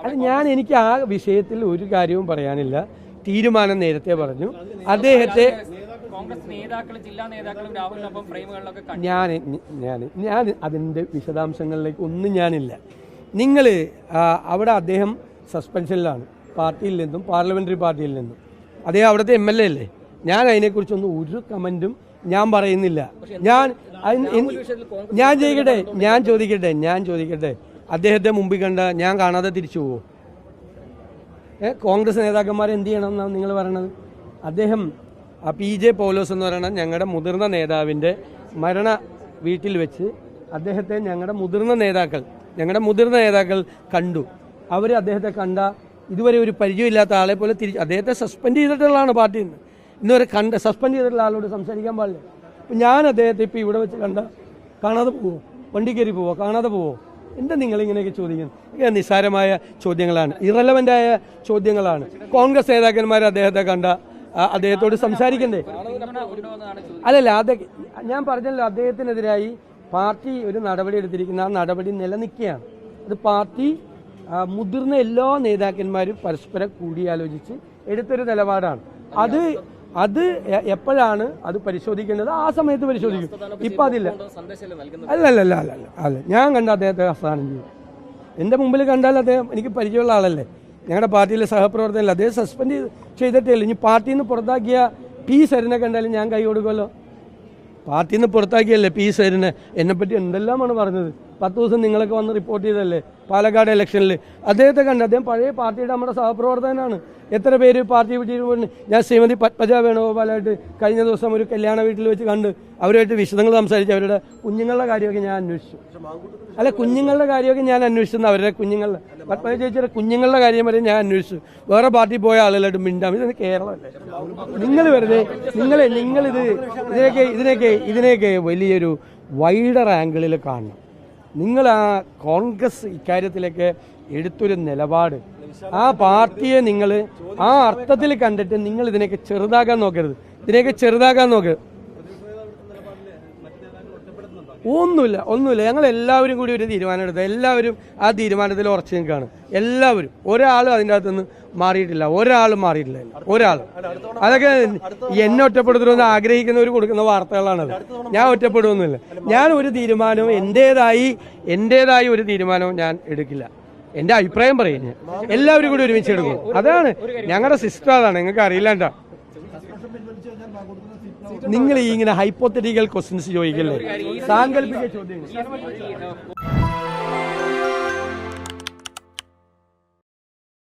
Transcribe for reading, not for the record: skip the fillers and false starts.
അത് എനിക്ക് ആ വിഷയത്തിൽ ഒരു കാര്യവും പറയാനില്ല. തീരുമാനം നേരത്തെ പറഞ്ഞു. അദ്ദേഹത്തെ ഞാൻ അതിൻ്റെ വിശദാംശങ്ങളിലേക്ക് ഒന്നും ഞാനില്ല. നിങ്ങൾ അവിടെ അദ്ദേഹം സസ്പെൻഷനിലാണ്, പാർട്ടിയിൽ നിന്നും, പാർലമെൻ്ററി പാർട്ടിയിൽ നിന്നും. അദ്ദേഹം അവിടുത്തെ MLA അല്ലേ. ഞാൻ അതിനെക്കുറിച്ചൊന്നും ഒരു കമൻറ്റും ഞാൻ പറയുന്നില്ല. ഞാൻ ചോദിക്കട്ടെ അദ്ദേഹത്തെ മുമ്പിൽ കണ്ട ഞാൻ കാണാതെ തിരിച്ചു പോവോ? കോൺഗ്രസ് നേതാക്കന്മാരെ എന്ത് ചെയ്യണം എന്നാണ് നിങ്ങൾ പറയണത്? അദ്ദേഹം PJ പൗലോസ് എന്ന് പറയുന്ന ഞങ്ങളുടെ മുതിർന്ന നേതാവിൻ്റെ മരണ വീട്ടിൽ വെച്ച് അദ്ദേഹത്തെ ഞങ്ങളുടെ മുതിർന്ന നേതാക്കൾ കണ്ടു. അവർ അദ്ദേഹത്തെ കണ്ട ഇതുവരെ ഒരു പരിചയമില്ലാത്ത ആളെ പോലെ അദ്ദേഹത്തെ സസ്പെൻഡ് ചെയ്തിട്ടുള്ളതാണ് പാർട്ടിയിൽ നിന്ന്. ഇന്നുവരെ സസ്പെൻഡ് ചെയ്തിട്ടുള്ള ആളോട് സംസാരിക്കാൻ പാടില്ല. അപ്പം ഞാൻ അദ്ദേഹത്തെ ഇപ്പോൾ ഇവിടെ വെച്ച് കാണാതെ പോവോ? വണ്ടി കയറി പോവോ? കാണാതെ പോവോ? എന്താ നിങ്ങളിങ്ങനെയൊക്കെ ചോദിക്കുന്നത്? നിസ്സാരമായ ചോദ്യങ്ങളാണ്, ഇറലവൻ്റായ ചോദ്യങ്ങളാണ്. കോൺഗ്രസ് നേതാക്കന്മാർ അദ്ദേഹത്തെ കണ്ട അദ്ദേഹത്തോട് സംസാരിക്കണ്ടേ? അല്ലല്ല, അതൊക്കെ ഞാൻ പറഞ്ഞല്ലോ. അദ്ദേഹത്തിനെതിരായി പാർട്ടി ഒരു നടപടി എടുത്തിരിക്കുന്ന ആ നടപടി നിലനിൽക്കുകയാണ്. അത് പാർട്ടി മുതിർന്ന എല്ലാ നേതാക്കന്മാരും പരസ്പരം കൂടിയാലോചിച്ച് എടുത്തൊരു നിലപാടാണ്. അത് എപ്പോഴാണ് അത് പരിശോധിക്കേണ്ടത് ആ സമയത്ത് പരിശോധിക്കും. ഇപ്പം അതില്ല. അല്ല, ഞാൻ കണ്ട അദ്ദേഹത്തെ അവസാനം ചെയ്യും. എൻ്റെ മുമ്പിൽ കണ്ടാൽ അദ്ദേഹം എനിക്ക് പരിചയമുള്ള ആളല്ലേ, ഞങ്ങളുടെ പാർട്ടിയിലെ സഹപ്രവർത്തകനല്ലേ. അദ്ദേഹം സസ്പെൻഡ് ചെയ്തിട്ടേ ഇല്ല. ഇനി പാർട്ടിയിൽ നിന്ന് പുറത്താക്കിയ P സരിനെ കണ്ടാലും ഞാൻ കൈ കൊടുക്കുമല്ലോ. പാർട്ടിയിൽ നിന്ന് പുറത്താക്കിയല്ലേ P സരിനെ. എന്നെപ്പറ്റി എന്തെല്ലാമാണ് പറഞ്ഞത്. 10 ദിവസം നിങ്ങളൊക്കെ വന്ന് റിപ്പോർട്ട് ചെയ്തല്ലേ പാലക്കാട് ഇലക്ഷനിൽ. അദ്ദേഹത്തെ കണ്ട്, അദ്ദേഹം പഴയ പാർട്ടിയുടെ നമ്മുടെ സഹപ്രവർത്തകനാണ്. എത്ര പേര് പാർട്ടി വിട്ടിട്ട്. ഞാൻ ശ്രീമതി പത്മജ വേണുഗോപാലായിട്ട് കഴിഞ്ഞ ദിവസം ഒരു കല്യാണ വീട്ടിൽ വെച്ച് കണ്ട് അവരുമായിട്ട് വിശദങ്ങൾ സംസാരിച്ച് അവരുടെ കുഞ്ഞുങ്ങളുടെ കാര്യമൊക്കെ ഞാൻ അന്വേഷിച്ചു. കുഞ്ഞുങ്ങളുടെ കാര്യമൊക്കെ ഞാൻ അന്വേഷിച്ചെന്ന് അവരുടെ കുഞ്ഞുങ്ങളുടെ പത്മജ ചേച്ചിയുടെ കുഞ്ഞുങ്ങളുടെ കാര്യം വരെ ഞാൻ അന്വേഷിച്ചു. വേറെ പാർട്ടി പോയ ആളുകളായിട്ട് മിണ്ടാം. ഇതൊന്ന് കേരളമല്ലേ. നിങ്ങൾ വെറുതെ ഇതിനെയൊക്കെ വലിയൊരു വൈഡർ ആംഗിളിൽ കാണണം. നിങ്ങൾ ആ കോൺഗ്രസ് ഇക്കാര്യത്തിലേക്ക് എടുത്തൊരു നിലപാട്, ആ പാർട്ടിയെ നിങ്ങൾ ആ അർത്ഥത്തിൽ കണ്ടിട്ട് നിങ്ങൾ ഇതിനെയൊക്കെ ചെറുതാക്കാൻ നോക്കരുത്. ഒന്നുമില്ല. ഞങ്ങൾ എല്ലാവരും കൂടി ഒരു തീരുമാനം എടുത്ത, എല്ലാവരും ആ തീരുമാനത്തിൽ ഉറച്ചു നിൽക്കുകയാണ്. എല്ലാവരും, ഒരാളും അതിൻ്റെ അകത്തുനിന്ന് മാറിയിട്ടില്ല. ഒരാൾ. അതൊക്കെ എന്നെ ഒറ്റപ്പെടുത്തണമെന്ന് ആഗ്രഹിക്കുന്നവർ കൊടുക്കുന്ന വാർത്തകളാണത്. ഞാൻ ഒറ്റപ്പെടുകയൊന്നുമില്ല. ഞാൻ ഒരു തീരുമാനവും എൻ്റേതായി ഒരു തീരുമാനവും ഞാൻ എടുക്കില്ല. എൻ്റെ അഭിപ്രായം പറയും. ഞാൻ എല്ലാവരും കൂടി ഒരുമിച്ച് എടുക്കും. അതാണ് ഞങ്ങളുടെ സിസ്റ്റം. അതാണ്. നിങ്ങൾക്ക് അറിയില്ലാണ്ടാ. നിങ്ങൾ ഇങ്ങനെ ഹൈപ്പോത്തറ്റിക്കൽ ക്വസ്റ്റ്യൻസ് ചോദിക്കല്ലേ, സാങ്കല്പിക ചോദ്യങ്ങൾ.